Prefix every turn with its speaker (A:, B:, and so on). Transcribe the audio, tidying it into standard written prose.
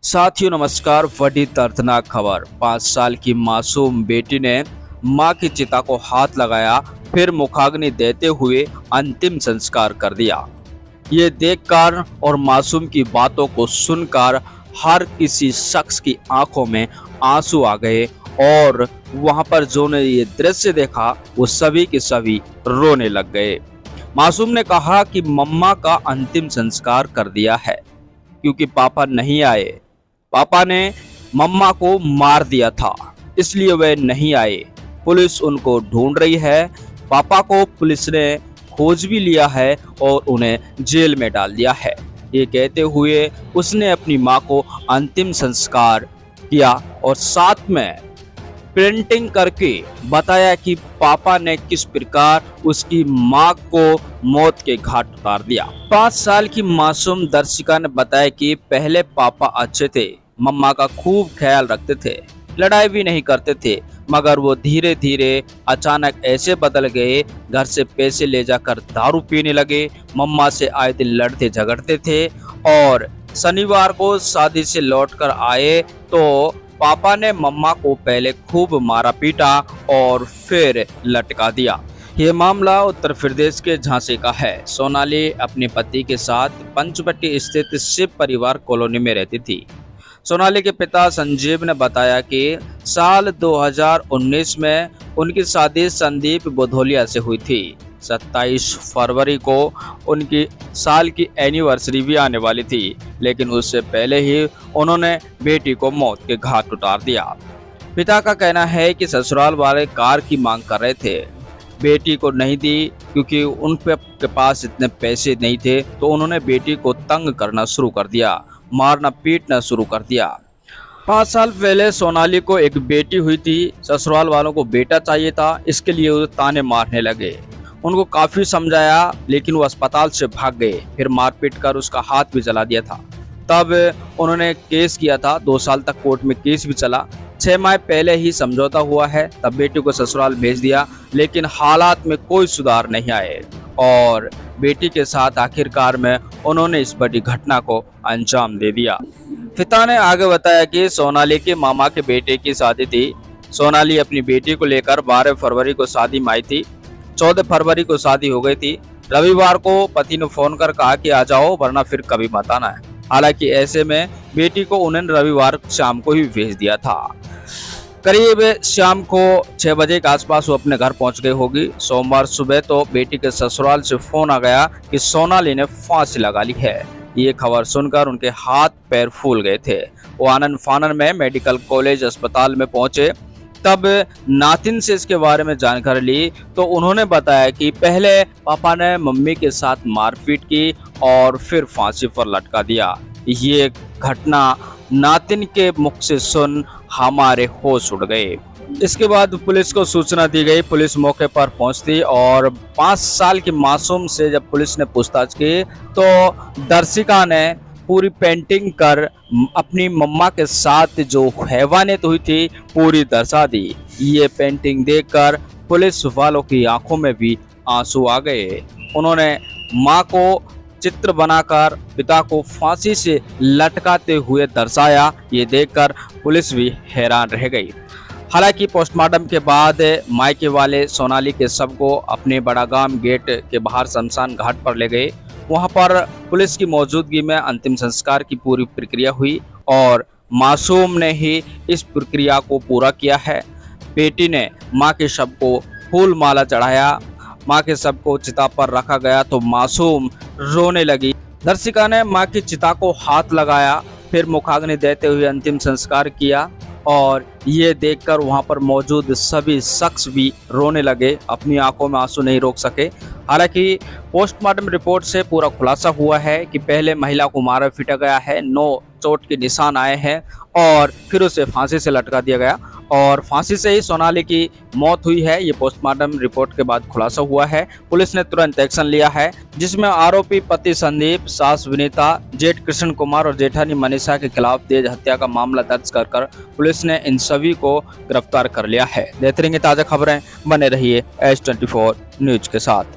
A: साथियों नमस्कार। बड़ी दर्दनाक खबर। 5 साल की मासूम बेटी ने मां की चिता को हाथ लगाया, फिर मुखाग्नि देते हुए अंतिम संस्कार कर दिया। ये देखकर और मासूम की बातों को सुनकर हर किसी शख्स की आंखों में आंसू आ गए और वहां पर जो ने ये दृश्य देखा वो सभी के सभी रोने लग गए। मासूम ने कहा कि मम्मा का अंतिम संस्कार कर दिया है क्योंकि पापा नहीं आए। पापा ने मम्मा को मार दिया था, इसलिए वे नहीं आए। पुलिस उनको ढूंढ रही है। पापा को पुलिस ने खोज भी लिया है और उन्हें जेल में डाल दिया है। ये कहते हुए उसने अपनी मां को अंतिम संस्कार किया और साथ में प्रिंटिंग करके बताया कि पापा ने किस प्रकार उसकी मां को मौत के घाट उतार दिया। 5 साल की मासूम दर्शिका ने बताया कि पहले पापा अच्छे थे, मम्मा का खूब ख्याल रखते थे, लड़ाई भी नहीं करते थे, मगर वो धीरे धीरे अचानक ऐसे बदल गए। घर से पैसे ले जाकर दारू पीने लगे, मम्मा से आए दिन लड़ते झगड़ते थे और शनिवार को शादी से लौटकर आए तो पापा ने मम्मा को पहले खूब मारा पीटा और फिर लटका दिया। ये मामला उत्तर प्रदेश के झांसी का है। सोनाली अपने पति के साथ पंचवटी स्थित शिव परिवार कॉलोनी में रहती थी। सोनाली के पिता संजीव ने बताया कि साल 2019 में उनकी शादी संदीप बुधोलिया से हुई थी। 27 फरवरी को उनकी साल की एनिवर्सरी भी आने वाली थी, लेकिन उससे पहले ही उन्होंने बेटी को मौत के घाट उतार दिया। पिता का कहना है कि ससुराल वाले कार की मांग कर रहे थे, बेटी को नहीं दी क्योंकि उनके पास इतने पैसे नहीं थे, तो उन्होंने बेटी को तंग करना शुरू कर दिया, मारना पीटना शुरू कर दिया। 5 साल पहले सोनाली को एक बेटी हुई थी। ससुराल वालों को बेटा चाहिए था, इसके लिए वो ताने मारने लगे। उनको काफी समझाया लेकिन वो अस्पताल से भाग गए, फिर मारपीट कर उसका हाथ भी जला दिया था। तब उन्होंने केस किया था, 2 साल तक कोर्ट में केस भी चला। 6 माह पहले ही समझौता हुआ है, तब बेटी को ससुराल भेज दिया, लेकिन हालात में कोई सुधार नहीं आए और बेटी के साथ आखिरकार में उन्होंने इस बड़ी घटना को अंजाम दे दिया। पिता ने आगे बताया कि सोनाली के मामा के बेटे की शादी थी। सोनाली अपनी बेटी को लेकर 12 फरवरी को शादी में आई थी। 14 फरवरी को शादी हो गई थी। रविवार को पति ने फोन कर कहा कि आ जाओ वरना फिर कभी मत आना है। हालांकि ऐसे में बेटी को उन्होंने रविवार शाम को ही भेज दिया था। करीब शाम को 6 बजे के आसपास वो अपने घर पहुंच गई होगी। सोमवार सुबह तो बेटी के ससुराल से फोन आ गया कि सोनाली ने फांसी लगा ली है। ये खबर सुनकर उनके हाथ पैर फूल गए थे। वो आनंद फानन में मेडिकल कॉलेज अस्पताल में पहुंचे, तब नातिन से इसके बारे में जानकारी ली तो उन्होंने बताया कि पहले पापा ने मम्मी के साथ मारपीट की और फिर फांसी पर लटका दिया। ये घटना नातिन के मुख से सुन हमारे होश उड़ गए। इसके बाद पुलिस को सूचना दी गई। पुलिस मौके पर पहुंचती और 5 साल की मासूम से जब पुलिस ने पूछताछ की तो दर्शिका ने पूरी पेंटिंग कर अपनी मम्मा के साथ जो हैवानियत हुई थी पूरी दर्शा दी। ये पेंटिंग देखकर पुलिस वालों की आंखों में भी आंसू आ गए। उन्होंने मां को चित्र बनाकर पिता को फांसी से लटकाते हुए दर्शाया। ये देखकर पुलिस भी हैरान रह गई। हालांकि पोस्टमार्टम के बाद मायके वाले सोनाली के शव को अपने बड़ागाम गेट के बाहर शमशान घाट पर ले गए। वहां पर पुलिस की मौजूदगी में अंतिम संस्कार की पूरी प्रक्रिया हुई और मासूम ने ही इस प्रक्रिया को पूरा किया है। बेटी ने मां के शव को फूल माला चढ़ाया, मां के शव को चिता पर रखा गया तो मासूम रोने लगी। दर्शिका ने मां की चिता को हाथ लगाया, फिर मुखाग्नि देते हुए अंतिम संस्कार किया और ये देखकर वहां पर मौजूद सभी शख्स भी रोने लगे, अपनी आंखों में आंसू नहीं रोक सके। हालांकि पोस्टमार्टम रिपोर्ट से पूरा खुलासा हुआ है कि पहले महिला को मारा पीटा गया है, 9 चोट के निशान आए हैं और फिर उसे फांसी से लटका दिया गया और फांसी से ही सोनाली की मौत हुई है। ये पोस्टमार्टम रिपोर्ट के बाद खुलासा हुआ है। पुलिस ने तुरंत एक्शन लिया है, जिसमें आरोपी पति संदीप, सास विनीता, जेठ कृष्ण कुमार और जेठानी मनीषा के खिलाफ तेज हत्या का मामला दर्ज कर पुलिस ने इन सभी को गिरफ्तार कर लिया है। देखते रहेंगे ताज़ा खबरें, बने रहिए S24 न्यूज के साथ।